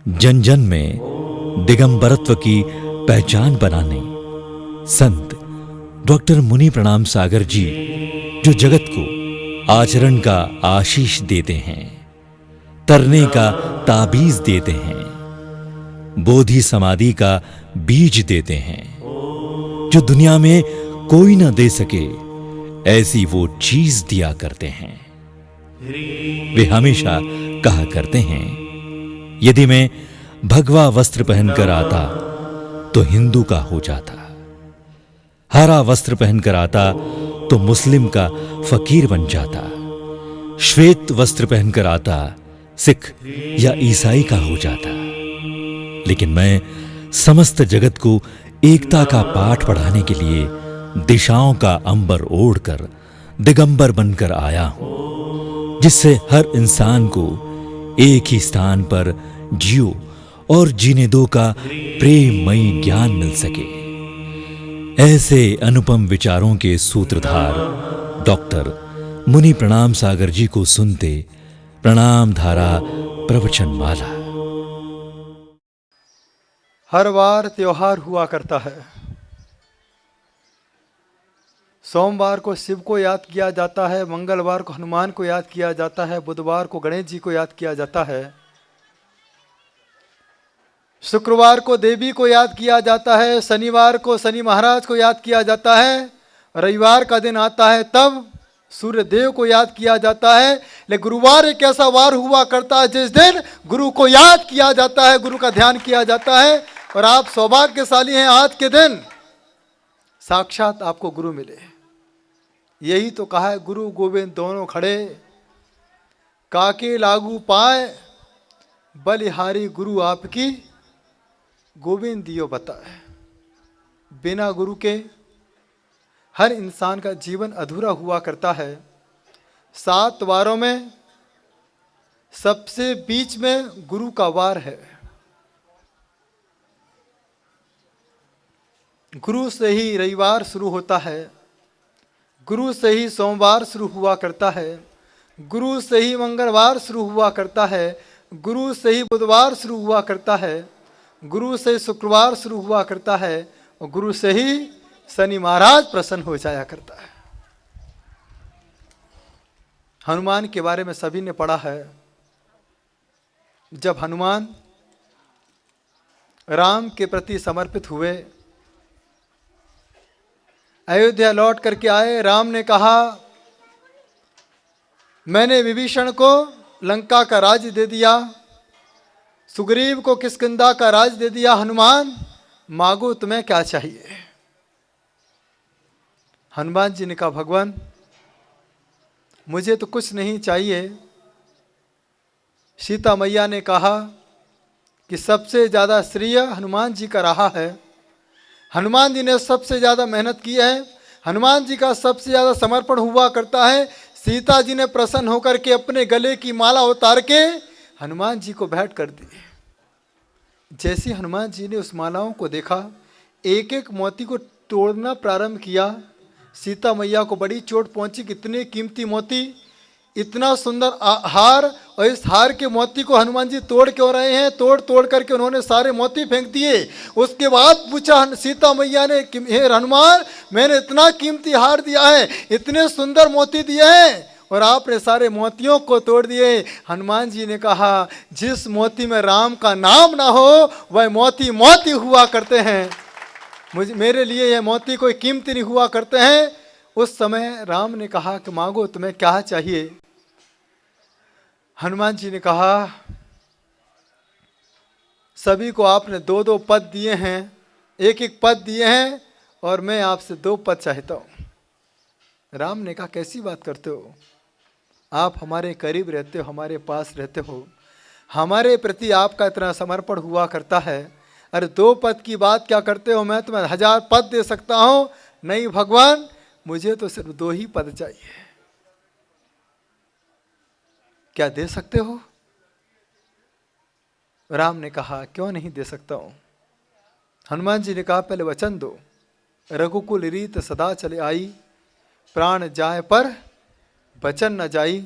जन जन में दिगंबरत्व की पहचान बनाने संत डॉक्टर मुनि प्रणाम सागर जी जो जगत को आचरण का आशीष देते हैं, तरने का ताबीज देते हैं, बोधि समाधि का बीज देते हैं, जो दुनिया में कोई न दे सके ऐसी वो चीज दिया करते हैं। वे हमेशा कहा करते हैं, यदि मैं भगवा वस्त्र पहनकर आता तो हिंदू का हो जाता, हरा वस्त्र पहनकर आता तो मुस्लिम का फकीर बन जाता, श्वेत वस्त्र पहनकर आता सिख या ईसाई का हो जाता। लेकिन मैं समस्त जगत को एकता का पाठ पढ़ाने के लिए दिशाओं का अंबर ओढ़कर दिगंबर बनकर आया हूं, जिससे हर इंसान को एक ही स्थान पर जियो और जीने दो का प्रेममयी ज्ञान मिल सके। ऐसे अनुपम विचारों के सूत्रधार डॉक्टर मुनि प्रणाम सागर जी को सुनते प्रणाम धारा प्रवचन माला। हर बार त्योहार हुआ करता है। सोमवार को शिव को याद किया जाता है, मंगलवार को हनुमान को याद किया जाता है, बुधवार को गणेश जी को याद किया जाता है, शुक्रवार को देवी को याद किया जाता है, शनिवार को शनि महाराज को याद किया जाता है, रविवार का दिन आता है तब सूर्य देव को याद किया जाता है। लेकिन गुरुवार एक ऐसा वार हुआ करता है जिस दिन गुरु को याद किया जाता है, गुरु का ध्यान किया जाता है। और आप सौभाग्यशाली हैं, आज के दिन साक्षात आपको गुरु मिले। यही तो कहा है, गुरु गोविंद दोनों खड़े, काके लागू पाए, बलिहारी गुरु आपकी गोविंद दियो बताए। बिना गुरु के हर इंसान का जीवन अधूरा हुआ करता है। 7 वारों में सबसे बीच में गुरु का वार है। गुरु से ही रविवार शुरू होता है, गुरु से ही सोमवार शुरू हुआ करता है, गुरु से ही मंगलवार शुरू हुआ करता है, गुरु से ही बुधवार शुरू हुआ करता है, गुरु से शुक्रवार शुरू हुआ करता है, और गुरु से ही शनि महाराज प्रसन्न हो जाया करता है। हनुमान के बारे में सभी ने पढ़ा है। जब हनुमान राम के प्रति समर्पित हुए, अयोध्या लौट करके आए, राम ने कहा, मैंने विभीषण को लंका का राज दे दिया, सुग्रीव को किष्किंधा का राज दे दिया, हनुमान मांगो तुम्हें क्या चाहिए। हनुमान जी ने कहा, भगवान मुझे तो कुछ नहीं चाहिए। सीता मैया ने कहा कि सबसे ज़्यादा श्रेय हनुमान जी का रहा है, हनुमान जी ने सबसे ज़्यादा मेहनत की है, हनुमान जी का सबसे ज़्यादा समर्पण हुआ करता है। सीता जी ने प्रसन्न होकर के अपने गले की माला उतार के हनुमान जी को भेंट कर दी। जैसे हनुमान जी ने उस मालाओं को देखा, एक एक मोती को तोड़ना प्रारंभ किया, सीता मैया को बड़ी चोट पहुंची कि इतने कीमती मोती, इतना सुंदर हार, और इस हार के मोती को हनुमान जी तोड़ क्यों रहे हैं। तोड़ तोड़ करके उन्होंने सारे मोती फेंक दिए। उसके बाद पूछा सीता मैया ने कि हे हनुमान, मैंने इतना कीमती हार दिया है, इतने सुंदर मोती दिए हैं, और आपने सारे मोतियों को तोड़ दिए। हनुमान जी ने कहा, जिस मोती में राम का नाम ना हो वह मोती मोती हुआ करते हैं, मेरे लिए यह मोती कोई कीमती नहीं हुआ करते हैं। उस समय राम ने कहा कि मांगो तुम्हें क्या चाहिए। हनुमान जी ने कहा, सभी को आपने 2-2 पद दिए हैं, एक एक पद दिए हैं, और मैं आपसे 2 पद चाहता हूँ। राम ने कहा, कैसी बात करते हो, आप हमारे करीब रहते हो, हमारे पास रहते हो, हमारे प्रति आपका इतना समर्पण हुआ करता है, अरे 2 पद की बात क्या करते हो, मैं तुम्हें 1000 पद दे सकता हूँ। नहीं भगवान, मुझे तो सिर्फ 2 ही पद चाहिए। क्या दे सकते हो? राम ने कहा, क्यों नहीं दे सकता हूं। हनुमान जी ने कहा, पहले वचन दो, रघुकुल रीत सदा चले आई, प्राण जाए पर वचन न जाई।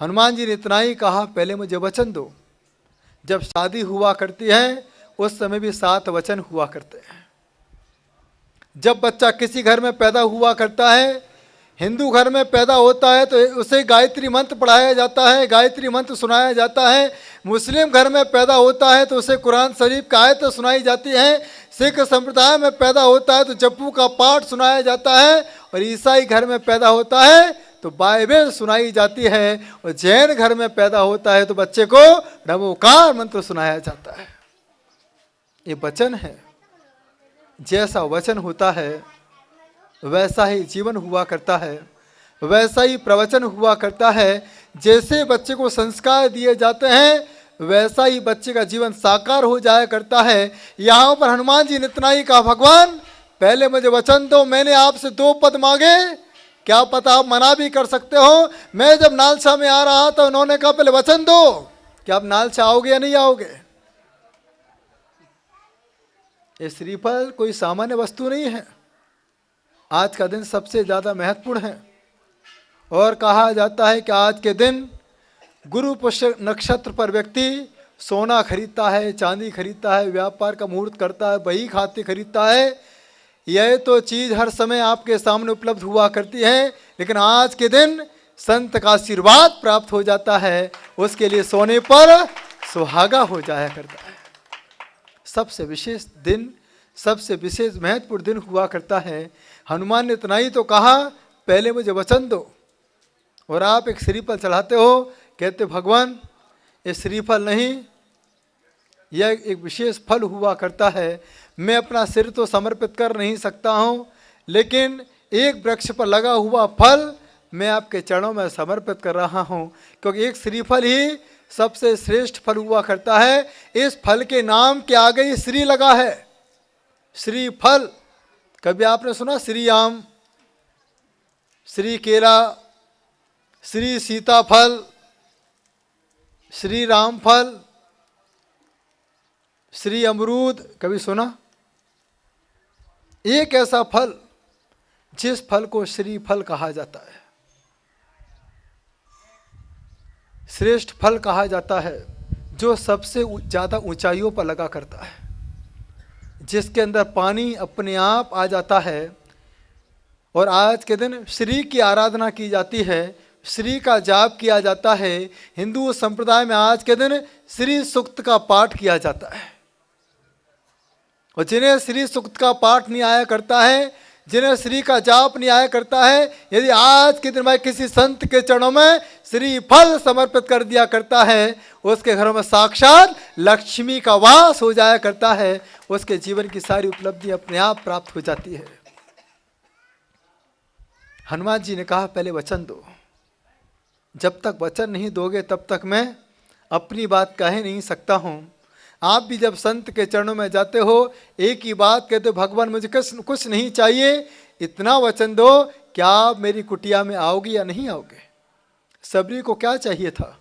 हनुमान जी ने इतना ही कहा, पहले मुझे वचन दो जब शादी हुआ करती है उस समय भी 7 वचन हुआ करते हैं। जब बच्चा किसी घर में पैदा हुआ करता है, हिंदू घर में पैदा होता है तो उसे गायत्री मंत्र पढ़ाया जाता है, गायत्री मंत्र सुनाया जाता है। मुस्लिम घर में पैदा होता है तो उसे कुरान शरीफ की आयत सुनाई जाती है। सिख संप्रदाय में पैदा होता है तो जप्पू का पाठ सुनाया जाता है। और ईसाई घर में पैदा होता है तो बाइबल सुनाई जाती है। और जैन घर में पैदा होता है तो बच्चे को नमोकार मंत्र सुनाया जाता है। ये वचन है। जैसा वचन होता है वैसा ही जीवन हुआ करता है, वैसा ही प्रवचन हुआ करता है। जैसे बच्चे को संस्कार दिए जाते हैं वैसा ही बच्चे का जीवन साकार हो जाया करता है। यहाँ पर हनुमान जी ने इतना ही कहा, भगवान पहले मुझे वचन दो, मैंने आपसे 2 पद मांगे, क्या पता आप मना भी कर सकते हो। मैं जब नालसा में आ रहा था उन्होंने कहा पहले वचन दो कि आप नालसा आओगे या नहीं आओगे। ये श्रीफल कोई सामान्य वस्तु नहीं है। आज का दिन सबसे ज़्यादा महत्वपूर्ण है। और कहा जाता है कि आज के दिन गुरु पुष्य नक्षत्र पर व्यक्ति सोना खरीदता है, चांदी खरीदता है, व्यापार का मुहूर्त करता है, बही खाते खरीदता है। यह तो चीज़ हर समय आपके सामने उपलब्ध हुआ करती है, लेकिन आज के दिन संत का आशीर्वाद प्राप्त हो जाता है, उसके लिए सोने पर सुहागा हो जाया करता है। सबसे विशेष दिन, सबसे विशेष महत्वपूर्ण दिन हुआ करता है। हनुमान ने इतना ही तो कहा, पहले मुझे वचन दो। और आप एक श्रीफल चढ़ाते हो, कहते भगवान ये श्रीफल नहीं, यह एक विशेष फल हुआ करता है। मैं अपना सिर तो समर्पित कर नहीं सकता हूँ, लेकिन एक वृक्ष पर लगा हुआ फल मैं आपके चरणों में समर्पित कर रहा हूँ, क्योंकि एक श्रीफल ही सबसे श्रेष्ठ फल हुआ करता है। इस फल के नाम के आगे ही श्री लगा है, श्रीफल। कभी आपने सुना श्री आम, श्री केला, श्री सीताफल, श्री राम फल, श्री अमरूद, कभी सुना? एक ऐसा फल जिस फल को श्री फल कहा जाता है, श्रेष्ठ फल कहा जाता है, जो सबसे ज़्यादा ऊंचाइयों पर लगा करता है, जिसके अंदर पानी अपने आप आ जाता है। और आज के दिन श्री की आराधना की जाती है, श्री का जाप किया जाता है। हिंदू संप्रदाय में आज के दिन श्री सूक्त का पाठ किया जाता है। और जिन्हें श्री सूक्त का पाठ नहीं आया करता है, जिन्हें श्री का जाप नहीं आया करता है, यदि आज के दिन में किसी संत के चरणों में श्री फल समर्पित कर दिया करता है, उसके घरों में साक्षात लक्ष्मी का वास हो जाया करता है। उसके जीवन की सारी उपलब्धि अपने आप प्राप्त हो जाती है। हनुमान जी ने कहा पहले वचन दो। जब तक वचन नहीं दोगे तब तक मैं अपनी बात कह नहीं सकता हूँ। आप भी जब संत के चरणों में जाते हो एक ही बात कहते हो, भगवान मुझे कुछ नहीं चाहिए, इतना वचन दो, क्या आप मेरी कुटिया में आओगे या नहीं आओगे। सबरी को क्या चाहिए था?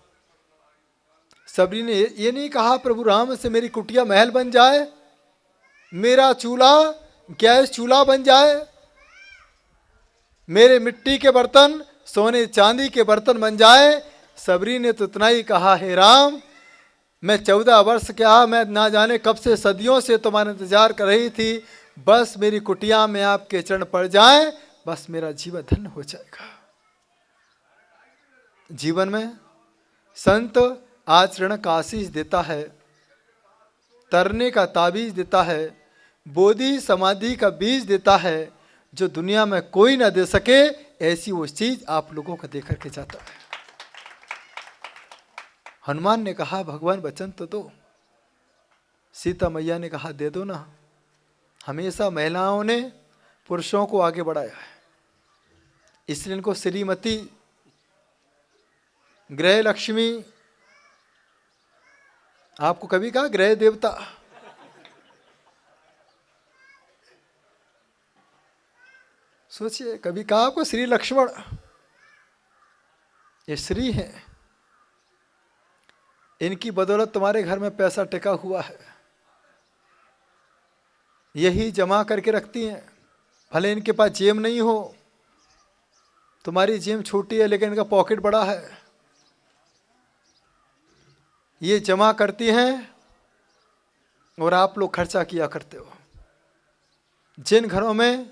सबरी ने ये नहीं कहा प्रभु राम से मेरी कुटिया महल बन जाए, मेरा चूल्हा गैस चूल्हा बन जाए, मेरे मिट्टी के बर्तन सोने चांदी के बर्तन बन जाए। सबरी ने तो इतना ही कहा, हे राम मैं 14 वर्ष क्या, मैं ना जाने कब से सदियों से तुम्हारा इंतजार कर रही थी, बस मेरी कुटिया में आपके चरण पड़ जाएं, बस मेरा जीवन धन्य हो जाएगा। जीवन में संत आचरण का आशीष देता है, तरने का ताबीज देता है, बोधि समाधि का बीज देता है, जो दुनिया में कोई ना दे सके, ऐसी वो चीज आप लोगों को देकर के जाता है। हनुमान ने कहा भगवान वचन तो दो। सीता मैया ने कहा दे दो ना। हमेशा महिलाओं ने पुरुषों को आगे बढ़ाया है, इसलिए इनको श्रीमती, गृह लक्ष्मी, आपको कभी कहा गृह देवता, सोचिए कभी कहा आपको श्री लक्ष्मण, ये श्री हैं, इनकी बदौलत तुम्हारे घर में पैसा टिका हुआ है, यही जमा करके रखती हैं। भले इनके पास जेब नहीं हो, तुम्हारी जेब छोटी है लेकिन इनका पॉकेट बड़ा है। ये जमा करती हैं और आप लोग खर्चा किया करते हो। जिन घरों में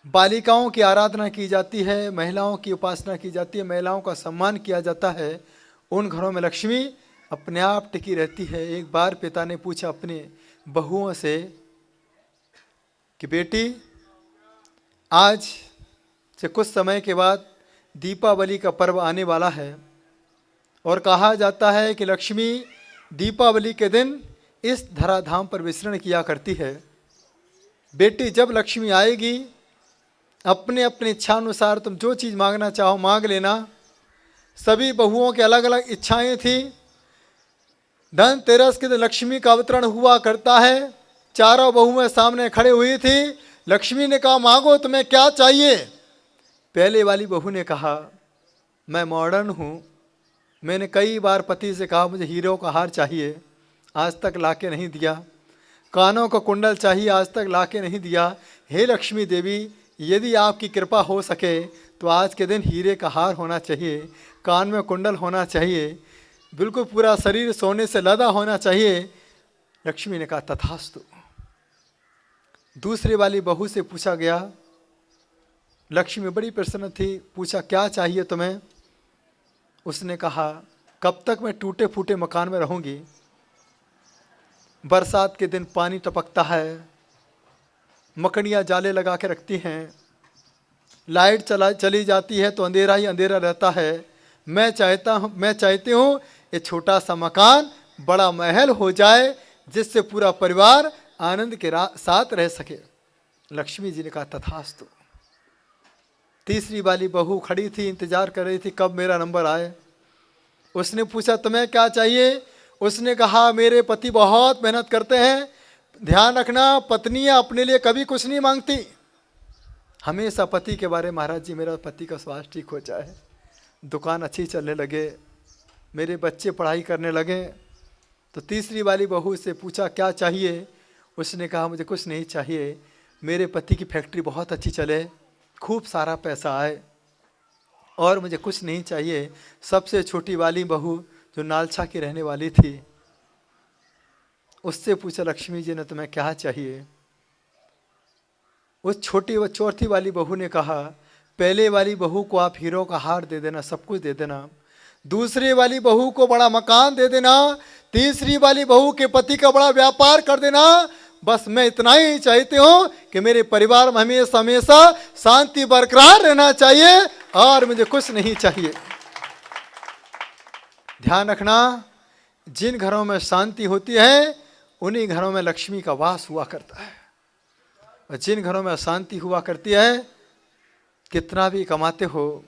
बालिकाओं की आराधना की जाती है, महिलाओं की उपासना की जाती है, महिलाओं का सम्मान किया जाता है, उन घरों में लक्ष्मी अपने आप टिकी रहती है। एक बार पिता ने पूछा अपने बहुओं से कि बेटी, आज से कुछ समय के बाद दीपावली का पर्व आने वाला है और कहा जाता है कि लक्ष्मी दीपावली के दिन इस धराधाम पर विचरण किया करती है। बेटी, जब लक्ष्मी आएगी अपने अपने इच्छानुसार तुम जो चीज़ मांगना चाहो मांग लेना। सभी बहुओं के अलग अलग इच्छाएं थी। धनतेरस के दिन लक्ष्मी का अवतरण हुआ करता है। चारों बहुएं सामने खड़े हुई थी। लक्ष्मी ने कहा, मांगो, तुम्हें क्या चाहिए? पहले वाली बहू ने कहा, मैं मॉडर्न हूँ, मैंने कई बार पति से कहा मुझे हीरो का हार चाहिए, आज तक लाके नहीं दिया। कानों का कुंडल चाहिए, आज तक लाके नहीं दिया। हे लक्ष्मी देवी, यदि आपकी कृपा हो सके तो आज के दिन हीरे का हार होना चाहिए, कान में कुंडल होना चाहिए, बिल्कुल पूरा शरीर सोने से लदा होना चाहिए। लक्ष्मी ने कहा, तथास्तु। दूसरी वाली बहू से पूछा गया। लक्ष्मी बड़ी प्रसन्न थी। पूछा, क्या चाहिए तुम्हें? उसने कहा, कब तक मैं टूटे फूटे मकान में रहूंगी? बरसात के दिन पानी टपकता है, मकड़ियाँ जाले लगा के रखती हैं, लाइट चली जाती है तो अंधेरा ही अंधेरा रहता है। मैं चाहती हूँ ये छोटा सा मकान बड़ा महल हो जाए जिससे पूरा परिवार आनंद के साथ रह सके। लक्ष्मी जी ने कहा, तथास्तु। तीसरी वाली बहू खड़ी थी, इंतजार कर रही थी कब मेरा नंबर आए। उसने पूछा, तुम्हें क्या चाहिए? उसने कहा, मेरे पति बहुत मेहनत करते हैं, ध्यान रखना पत्नियां अपने लिए कभी कुछ नहीं मांगती, हमेशा पति के बारे में, महाराज जी मेरा पति का स्वास्थ्य ठीक हो जाए, दुकान अच्छी चलने लगे, मेरे बच्चे पढ़ाई करने लगे। तो तीसरी वाली बहू से पूछा, क्या चाहिए? उसने कहा, मुझे कुछ नहीं चाहिए, मेरे पति की फैक्ट्री बहुत अच्छी चले, खूब सारा पैसा आए, और मुझे कुछ नहीं चाहिए। सबसे छोटी वाली बहू जो नालछा की रहने वाली थी, उससे पूछा लक्ष्मी जी ने, तुम्हें क्या चाहिए? उस चौथी वाली बहू ने कहा, पहले वाली बहू को आप हीरो का हार दे देना, सब कुछ दे देना। दूसरी वाली बहू को बड़ा मकान दे देना। तीसरी वाली बहू के पति का बड़ा व्यापार कर देना। बस मैं इतना ही चाहती हूँ कि मेरे परिवार में हमेशा हमेशा शांति बरकरार रहना चाहिए और मुझे कुछ नहीं चाहिए। ध्यान रखना, जिन घरों में शांति होती है उन्हीं घरों में लक्ष्मी का वास हुआ करता है, और जिन घरों में अशांति हुआ करती है, कितना भी कमाते हो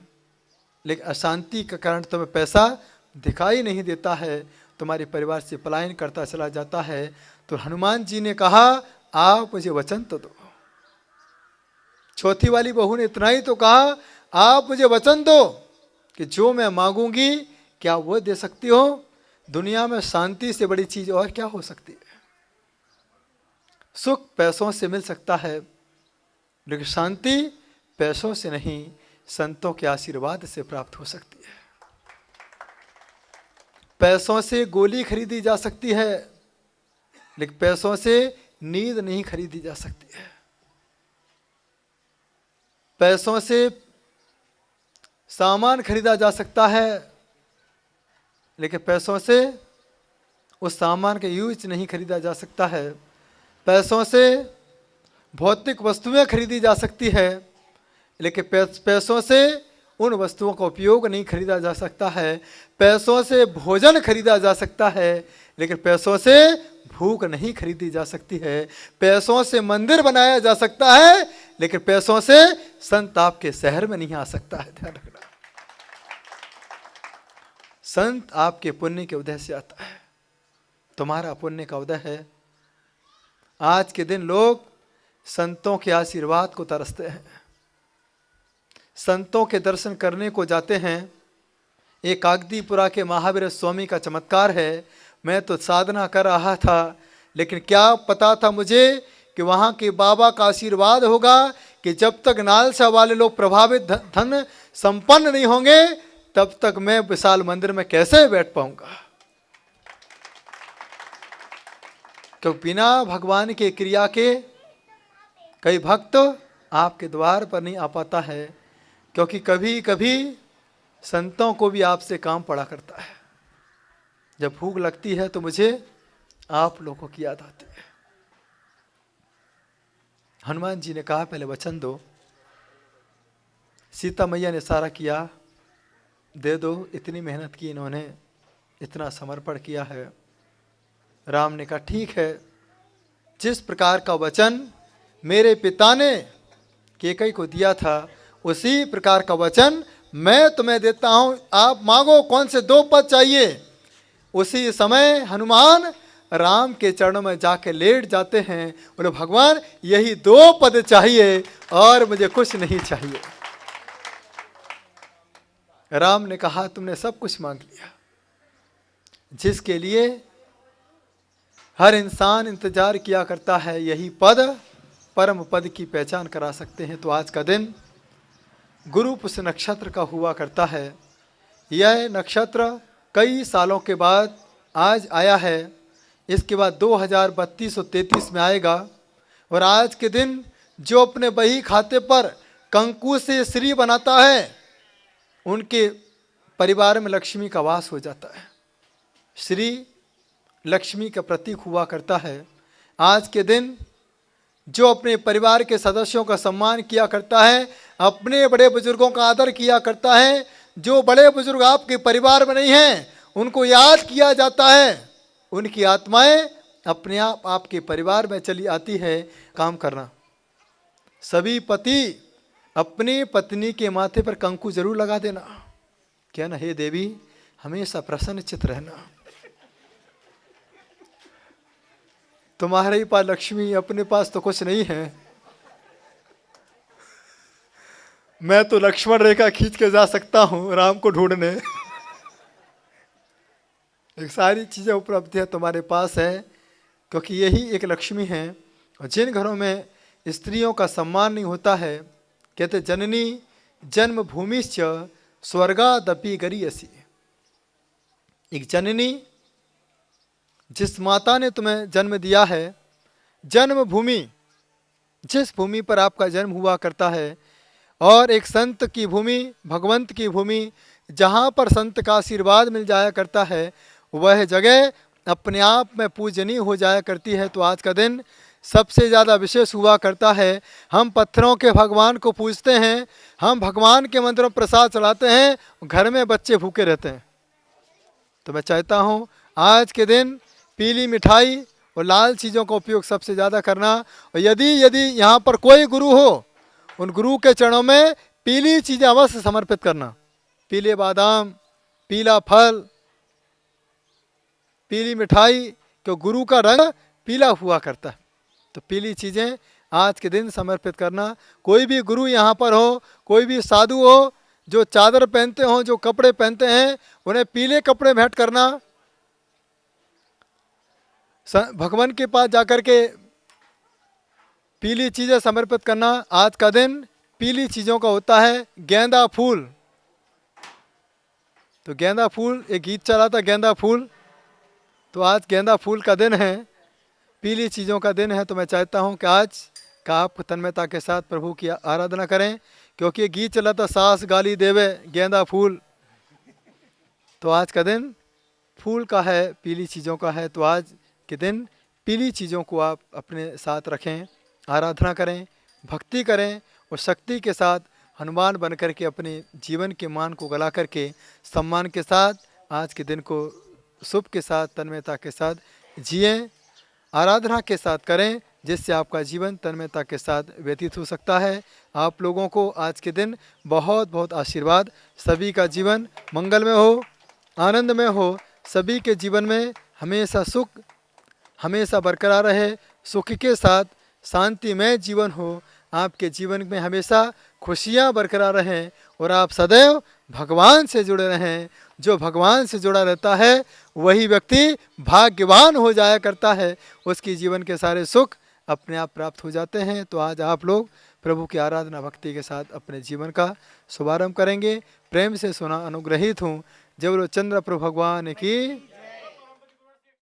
लेकिन अशांति के कारण तुम्हें पैसा दिखाई नहीं देता है, तुम्हारे परिवार से पलायन करता चला जाता है। तो हनुमान जी ने कहा, आप मुझे वचन तो दो। चौथी वाली बहू ने इतना ही तो कहा, आप मुझे वचन दो कि जो मैं मांगूंगी क्या वो दे सकती हो? दुनिया में शांति से बड़ी चीज और क्या हो सकती है? सुख पैसों से मिल सकता है, लेकिन शांति पैसों से नहीं, संतों के आशीर्वाद से प्राप्त हो सकती है। पैसों से गोली खरीदी जा सकती है, लेकिन पैसों से नींद नहीं खरीदी जा सकती है। पैसों से सामान खरीदा जा सकता है, लेकिन पैसों से उस सामान का यूज नहीं खरीदा जा सकता है। पैसों से भौतिक वस्तुएं खरीदी जा सकती है, लेकिन पैसों से उन वस्तुओं का उपयोग नहीं खरीदा जा सकता है। पैसों से भोजन खरीदा जा सकता है, लेकिन पैसों से भूख नहीं खरीदी जा सकती है। पैसों से मंदिर बनाया जा सकता है, लेकिन पैसों से संत आपके शहर में नहीं आ सकता है। ध्यान रखना, संत आपके पुण्य के उदय से आता है, तुम्हारा पुण्य का उदय है। आज के दिन लोग संतों के आशीर्वाद को तरसते हैं, संतों के दर्शन करने को जाते हैं। एक कागदीपुरा के महावीर स्वामी का चमत्कार है। मैं तो साधना कर रहा था, लेकिन क्या पता था मुझे कि वहाँ के बाबा का आशीर्वाद होगा कि जब तक नालसा वाले लोग प्रभावित धन संपन्न नहीं होंगे, तब तक मैं विशाल मंदिर में कैसे बैठ पाऊंगा। क्योंकि बिना भगवान के क्रिया के कई भक्त आपके द्वार पर नहीं आ पाता है, क्योंकि कभी कभी संतों को भी आपसे काम पड़ा करता है। जब भूख लगती है तो मुझे आप लोगों की याद आती है। हनुमान जी ने कहा पहले वचन दो। सीता मैया ने इशारा किया, दे दो, इतनी मेहनत की इन्होंने, इतना समर्पण किया है। राम ने कहा ठीक है, जिस प्रकार का वचन मेरे पिता ने कैकेयी को दिया था उसी प्रकार का वचन मैं तुम्हें देता हूं, आप मांगो कौन से 2 पद चाहिए। उसी समय हनुमान राम के चरणों में जाके लेट जाते हैं, बोले भगवान यही 2 पद चाहिए और मुझे कुछ नहीं चाहिए। राम ने कहा तुमने सब कुछ मांग लिया, जिसके लिए हर इंसान इंतजार किया करता है, यही पद परम पद की पहचान करा सकते हैं। तो आज का दिन गुरु पुष्य नक्षत्र का हुआ करता है। यह नक्षत्र कई सालों के बाद आज आया है। इसके बाद 2032-33 में आएगा। और आज के दिन जो अपने बही खाते पर कंकु से श्री बनाता है, उनके परिवार में लक्ष्मी का वास हो जाता है। श्री लक्ष्मी का प्रतीक हुआ करता है। आज के दिन जो अपने परिवार के सदस्यों का सम्मान किया करता है, अपने बड़े बुजुर्गों का आदर किया करता है, जो बड़े बुजुर्ग आपके परिवार में नहीं हैं उनको याद किया जाता है, उनकी आत्माएं अपने आप आपके परिवार में चली आती है। काम करना, सभी पति अपनी पत्नी के माथे पर कंकु जरूर लगा देना। क्या ना, हे देवी हमेशा प्रसन्न चित्त रहना, तुम्हारे ही पास लक्ष्मी, अपने पास तो कुछ नहीं है। मैं तो लक्ष्मण रेखा खींच के जा सकता हूं राम को ढूंढने। एक सारी चीजें उपलब्ध है तुम्हारे पास है, क्योंकि यही एक लक्ष्मी है। और जिन घरों में स्त्रियों का सम्मान नहीं होता है, कहते जननी जन्मभूमिश्च स्वर्गादपि गरीयसी। एक जननी, जिस माता ने तुम्हें जन्म दिया है, जन्मभूमि, जिस भूमि पर आपका जन्म हुआ करता है, और एक संत की भूमि, भगवंत की भूमि, जहाँ पर संत का आशीर्वाद मिल जाया करता है, वह जगह अपने आप में पूजनीय हो जाया करती है। तो आज का दिन सबसे ज़्यादा विशेष हुआ करता है। हम पत्थरों के भगवान को पूजते हैं, हम भगवान के मंदिरों प्रसाद चढ़ाते हैं, घर में बच्चे भूखे रहते हैं। तो मैं चाहता हूँ आज के दिन पीली मिठाई और लाल चीज़ों का उपयोग सबसे ज़्यादा करना। और यदि यहाँ पर कोई गुरु हो, उन गुरु के चरणों में पीली चीज़ें अवश्य समर्पित करना। पीले बादाम, पीला फल, पीली मिठाई, क्यों गुरु का रंग पीला हुआ करता है। तो पीली चीज़ें आज के दिन समर्पित करना। कोई भी गुरु यहाँ पर हो, कोई भी साधु हो जो चादर पहनते हो, जो कपड़े पहनते हैं, उन्हें पीले कपड़े भेंट करना। भगवान के पास जाकर के पीली चीज़ें समर्पित करना। आज का दिन पीली चीज़ों का होता है। गेंदा फूल, तो गेंदा फूल, एक गीत चला था गेंदा फूल, तो आज गेंदा फूल का दिन है, पीली चीज़ों का दिन है। तो मैं चाहता हूँ कि आज का आप तन्मयता के साथ प्रभु की आराधना करें, क्योंकि गीत चला था सास गाली देवे गेंदा फूल। तो आज का दिन फूल का है, पीली चीज़ों का है। तो आज के दिन पीली चीज़ों को आप अपने साथ रखें, आराधना करें, भक्ति करें, और शक्ति के साथ हनुमान बन कर के अपने जीवन के मान को गला करके सम्मान के साथ आज के दिन को शुभ के साथ, तन्मयता के साथ जिएं, आराधना के साथ करें, जिससे आपका जीवन तन्मयता के साथ व्यतीत हो सकता है। आप लोगों को आज के दिन बहुत बहुत आशीर्वाद। सभी का जीवन मंगलमय हो, आनंदमय हो, सभी के जीवन में हमेशा सुख हमेशा बरकरार रहे, सुख के साथ शांतिमय जीवन हो, आपके जीवन में हमेशा खुशियाँ बरकरार रहें, और आप सदैव भगवान से जुड़े रहें। जो भगवान से जुड़ा रहता है वही व्यक्ति भाग्यवान हो जाया करता है, उसकी जीवन के सारे सुख अपने आप प्राप्त हो जाते हैं। तो आज आप लोग प्रभु की आराधना भक्ति के साथ अपने जीवन का शुभारंभ करेंगे। प्रेम से सुना अनुग्रहित हूँ। जय बोलो चंद्र प्रभु भगवान की।